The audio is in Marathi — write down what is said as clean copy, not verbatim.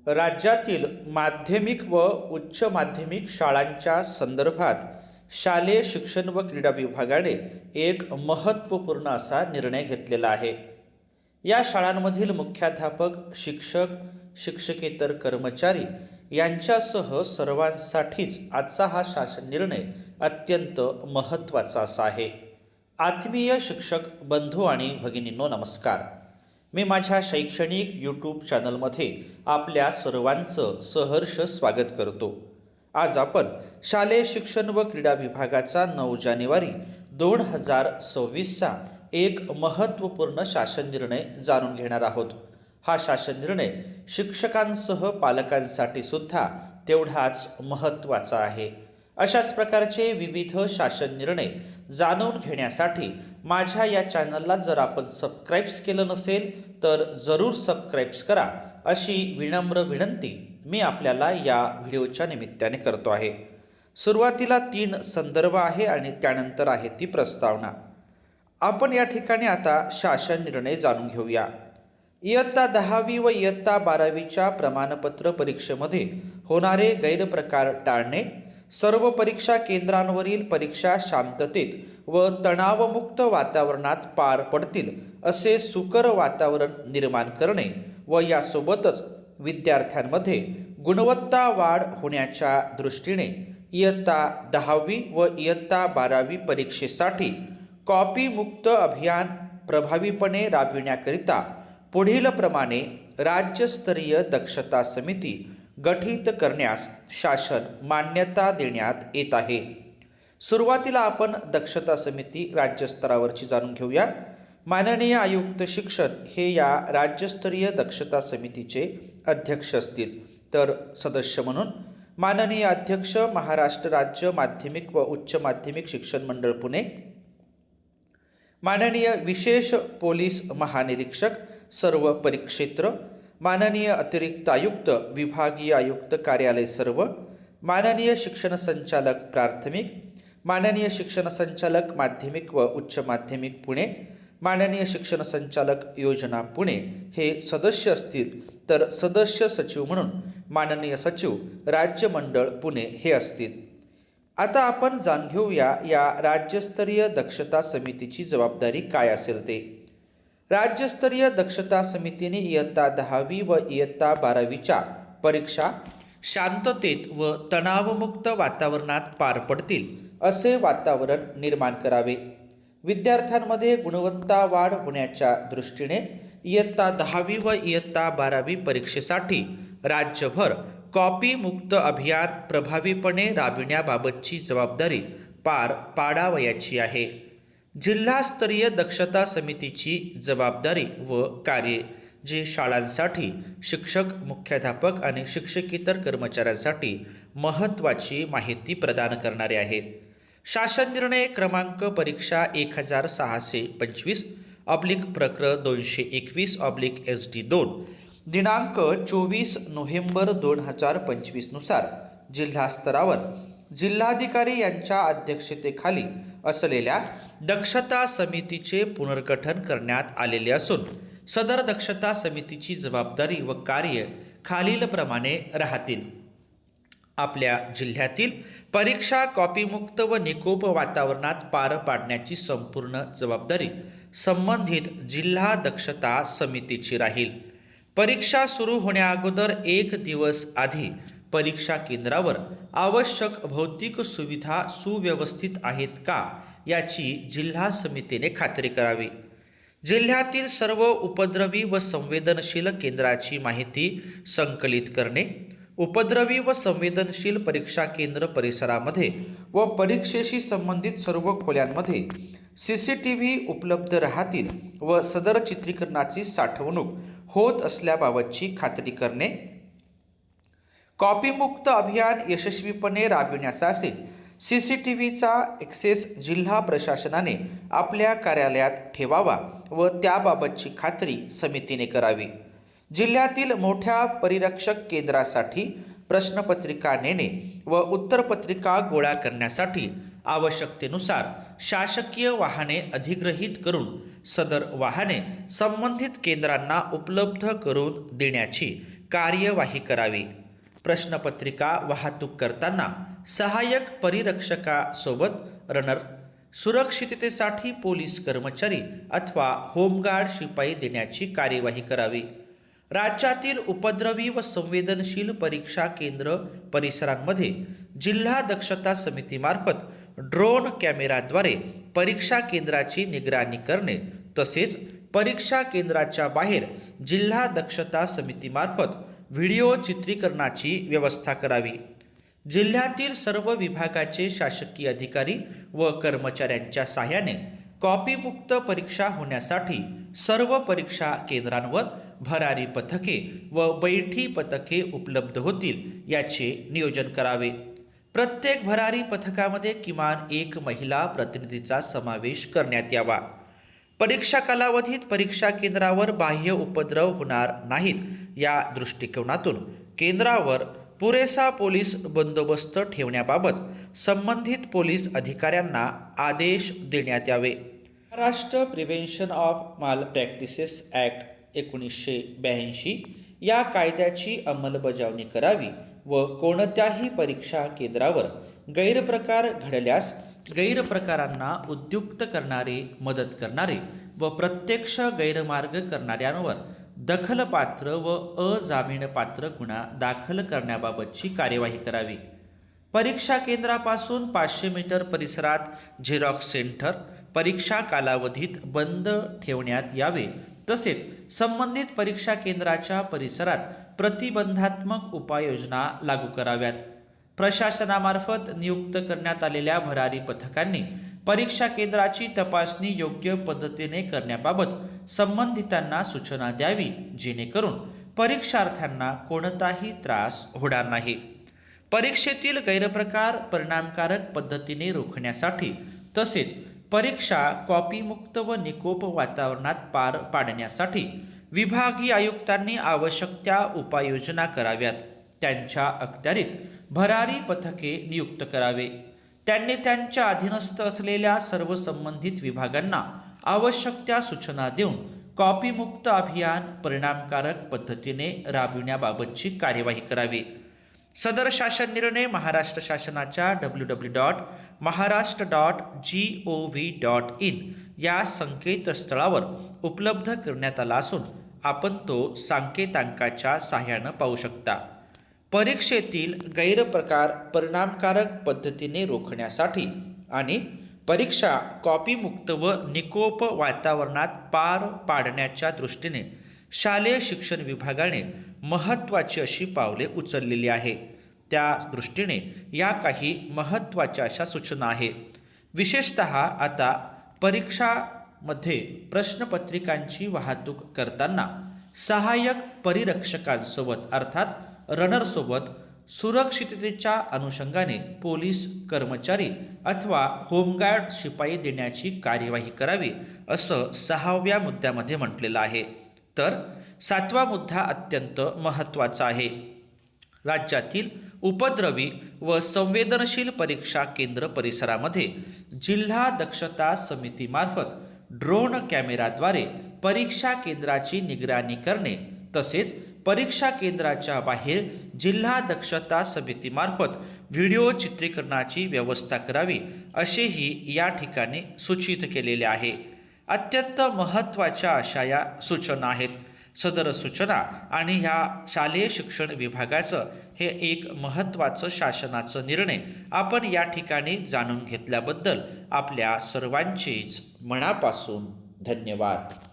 राज्यातील माध्यमिक व उच्च माध्यमिक शाळांच्या संदर्भात शालेय शिक्षण व क्रीडा विभागाने एक महत्त्वपूर्ण असा निर्णय घेतलेला आहे. या शाळांमधील मुख्याध्यापक, शिक्षक, शिक्षकेतर कर्मचारी यांच्यासह सर्वांसाठीच आजचा हा शासन निर्णय अत्यंत महत्त्वाचा असा आहे. आत्मीय शिक्षक बंधू आणि भगिनींनो, नमस्कार. मी माझ्या शैक्षणिक यूट्यूब चॅनलमध्ये आपल्या सर्वांचं सहर्ष स्वागत करतो. आज आपण शालेय शिक्षण व क्रीडा विभागाचा 9 जानेवारी 2026चा एक महत्त्वपूर्ण शासन निर्णय जाणून घेणार आहोत. हा शासन निर्णय शिक्षकांसह पालकांसाठी सुद्धा तेवढाच महत्त्वाचा आहे. अशाच प्रकारचे विविध शासन निर्णय जाणून घेण्यासाठी माझ्या या चॅनलला जर आपण सबस्क्राईब्स केलं नसेल तर जरूर सबस्क्राईब्स करा, अशी विनम्र विनंती मी आपल्याला या व्हिडिओच्या निमित्ताने करतो आहे. सुरुवातीला 3 संदर्भ आहे आणि त्यानंतर आहे ती प्रस्तावना. आपण या ठिकाणी आता शासन निर्णय जाणून घेऊया. इयत्ता 10वी व इयत्ता 12वीच्या प्रमाणपत्र परीक्षेमध्ये होणारे गैरप्रकार टाळणे, सर्व परीक्षा केंद्रांवरील परीक्षा शांततेत व तणावमुक्त वातावरणात पार पडतील असे सुकर वातावरण निर्माण करणे व यासोबतच विद्यार्थ्यांमध्ये गुणवत्ता वाढ होण्याच्या दृष्टीने इयत्ता 10वी व इयत्ता 12वी परीक्षेसाठी कॉपीमुक्त अभियान प्रभावीपणे राबविण्याकरिता पुढील प्रमाणे राज्यस्तरीय दक्षता समिती गठीत करण्यास शासन मान्यता देण्यात येत आहे. सुरुवातीला आपण दक्षता समिती राज्यस्तरावरची जाणून घेऊया. माननीय आयुक्त शिक्षण हे या राज्यस्तरीय दक्षता समितीचे अध्यक्ष असतील. तर सदस्य म्हणून माननीय अध्यक्ष महाराष्ट्र राज्य माध्यमिक व उच्च माध्यमिक शिक्षण मंडळ पुणे, माननीय विशेष पोलीस महानिरीक्षक सर्व परिक्षेत्र, माननीय अतिरिक्त आयुक्त विभागीय आयुक्त कार्यालय सर्व, माननीय शिक्षण संचालक प्राथमिक, माननीय शिक्षण संचालक माध्यमिक व उच्च माध्यमिक पुणे, माननीय शिक्षण संचालक योजना पुणे हे सदस्य असतील. तर सदस्य सचिव म्हणून माननीय सचिव राज्य मंडळ पुणे हे असतील. आता आपण जाणून घेऊया या राज्यस्तरीय दक्षता समितीची जबाबदारी काय असेल ते. राज्यस्तरीय दक्षता समितीने इयत्ता 10वी व इयत्ता 12वीच्या परीक्षा शांततेत व तणावमुक्त वातावरणात पार पडतील असे वातावरण निर्माण करावे. विद्यार्थ्यांमध्ये गुणवत्ता वाढ होण्याच्या दृष्टीने इयत्ता 10वी व इयत्ता 12वी परीक्षेसाठी राज्यभर कॉपीमुक्त अभियान प्रभावीपणे राबविण्याबाबतची जबाबदारी पार पाडावयाची आहे. जिल्हास्तरीय दक्षता समितीची जबाबदारी व कार्ये जे शाळांसाठी शिक्षक, मुख्याध्यापक आणि शिक्षकेतर कर्मचाऱ्यांसाठी महत्त्वाची माहिती प्रदान करणारे आहे. शासन निर्णय क्रमांक परीक्षा 1625 प्रकरण 221 SD2 दिनांक 24 नोव्हेंबर 2025 नुसार जिल्हा स्तरावर जिल्हाधिकारी यांच्या अध्यक्षतेखाली असलेल्या दक्षता समितीचे पुनर्गठन करण्यात आलेले असून सदर दक्षता समितीची जबाबदारी व कार्य खालीलप्रमाणे राहतील. आपल्या जिल्ह्यातील परीक्षा कॉपीमुक्त व निकोप वातावरणात पार पाडण्याची संपूर्ण जबाबदारी संबंधित जिल्हा दक्षता समितीची राहील. परीक्षा सुरू होण्याअगोदर 1 दिवस आधी परीक्षा केंद्रावर आवश्यक भौतिक सुविधा सुव्यवस्थित आहेत का याची जिल्हा समितीने खात्री करावी. जिल्ह्यातील सर्व उपद्रवी व संवेदनशील केंद्राची माहिती संकलित करणे, उपद्रवी व संवेदनशील परीक्षा केंद्र परिसरामध्ये व परीक्षेशी संबंधित सर्व खोल्यांमध्ये CCTV उपलब्ध राहतील व सदर चित्रीकरणाची साठवणूक होत असल्याबाबतची खात्री करणे. कॉपीमुक्त अभियान यशस्वीपणे राबविण्यासाठी CCTVचा ॲक्सेस जिल्हा प्रशासनाने आपल्या कार्यालयात ठेवावा व त्याबाबतची खात्री समितीने करावी. जिल्ह्यातील मोठ्या परिरक्षक केंद्रासाठी प्रश्नपत्रिका नेणे व उत्तरपत्रिका गोळा करण्यासाठी आवश्यकतेनुसार शासकीय वाहने अधिग्रहित करून सदर वाहने संबंधित केंद्रांना उपलब्ध करून देण्याची कार्यवाही करावी. प्रश्नपत्रिका वाहतूक करताना सहाय्यक परिरक्षकासोबत रनर, सुरक्षिततेसाठी पोलीस कर्मचारी अथवा होमगार्ड शिपाई देण्याची कार्यवाही करावी. राज्यातील उपद्रवी व संवेदनशील परीक्षा केंद्र परिसरांमध्ये जिल्हा दक्षता समितीमार्फत ड्रोन कॅमेराद्वारे परीक्षा केंद्राची निगराणी करणे तसेच परीक्षा केंद्राच्या बाहेर जिल्हा दक्षता समितीमार्फत व्हिडिओ चित्रीकरणाची व्यवस्था करावी. जिल्ह्यातील सर्व विभागाचे शासकीय अधिकारी व कर्मचाऱ्यांच्या साहाय्याने कॉपीमुक्त परीक्षा होण्यासाठी सर्व परीक्षा केंद्रांवर भरारी पथके व बैठी पथके उपलब्ध होतील याचे नियोजन करावे. प्रत्येक भरारी पथकामध्ये किमान एक महिला प्रतिनिधीचा समावेश करण्यात यावा. परीक्षा कालावधीत परीक्षा केंद्रावर बाह्य उपद्रव होणार नाहीत या दृष्टिकोनातून केंद्रावर पुरेसा पोलीस बंदोबस्त ठेवण्याबाबत संबंधित पोलीस अधिकाऱ्यांना आदेश देण्यात यावे. महाराष्ट्र प्रिव्हेन्शन ऑफ माल प्रॅक्टिसेस ॲक्ट 1982 या कायद्याची अंमलबजावणी करावी व कोणत्याही परीक्षा केंद्रावर गैरप्रकार घडल्यास गैरप्रकारांना उद्युक्त करणारे, मदत करणारे व प्रत्यक्ष गैरमार्ग करणाऱ्यांवर दखलपात्र व अजामीनपात्र गुन्हा दाखल करण्याबाबतची कार्यवाही करावी. परीक्षा केंद्रापासून 500 मीटर परिसरात झेरॉक्स सेंटर परीक्षा कालावधीत बंद ठेवण्यात यावे. तसेच संबंधित परीक्षा केंद्राच्या परिसरात प्रतिबंधात्मक उपाययोजना लागू कराव्यात. प्रशासनामार्फत नियुक्त करण्यात आलेल्या भरारी पथकांनी परीक्षा केंद्राची तपासणी योग्य पद्धतीने करण्याबाबत संबंधितांना सूचना द्यावी जेणेकरून परीक्षार्थ्यांना कोणताही त्रास होणार नाही. परीक्षेतील गैरप्रकार परिणामकारक पद्धतीने रोखण्यासाठी तसेच परीक्षा कॉपीमुक्त व निकोप वातावरणात पार पाडण्यासाठी विभागीय आयुक्तांनी आवश्यक त्या उपाययोजना कराव्यात. त्यांच्या अखत्यारीत भरारी पथके नियुक्त करावे. त्यांनी त्यांच्या अधीनस्थ असलेल्या सर्व संबंधित विभागांना आवश्यक त्या सूचना देऊन कॉपीमुक्त अभियान परिणामकारक पद्धतीने राबविण्याबाबतची कार्यवाही करावी. सदर शासन निर्णय महाराष्ट्र शासनाच्या www.maharashtra.gov.in या संकेतस्थळावर उपलब्ध करण्यात आला असून आपण तो संकेतांकाच्या सहाय्याने पाहू शकता. परीक्षेतील गैरप्रकार परिणामकारक पद्धतीने रोखण्यासाठी आणि परीक्षा कॉपीमुक्त व निकोप वातावरणात पार पाडण्याच्या दृष्टीने शालेय शिक्षण विभागाने महत्त्वाची अशी पावले उचललेली आहे. त्या दृष्टीने या काही महत्त्वाच्या अशा सूचना आहेत. विशेषतः आता परीक्षामध्ये प्रश्नपत्रिकांची वाहतूक करताना सहाय्यक परिरक्षकांसोबत अर्थात रनरसोबत सुरक्षिततेच्या अनुषंगाने पोलीस कर्मचारी अथवा होमगार्ड शिपाई देण्याची कार्यवाही करावी असं 6व्या मुद्द्यामध्ये म्हटलेलं आहे. तर 7वा मुद्दा अत्यंत महत्त्वाचा आहे. राज्यातील उपद्रवी व संवेदनशील परीक्षा केंद्र परिसरामध्ये जिल्हा दक्षता समितीमार्फत ड्रोन कॅमेराद्वारे परीक्षा केंद्राची निगराणी करणे तसेच परीक्षा केंद्राच्या बाहेर जिल्हा दक्षता समितीमार्फत व्हिडिओ चित्रीकरणाची व्यवस्था करावी असेही या ठिकाणी सूचित केलेले आहे. अत्यंत महत्त्वाच्या अशा या सूचना आहेत. सदर सूचना आणि ह्या शालेय शिक्षण विभागाचं हे एक महत्त्वाचं शासनाचं निर्णय आपण या ठिकाणी जाणून घेतल्याबद्दल आपल्या सर्वांचेच मनापासून धन्यवाद.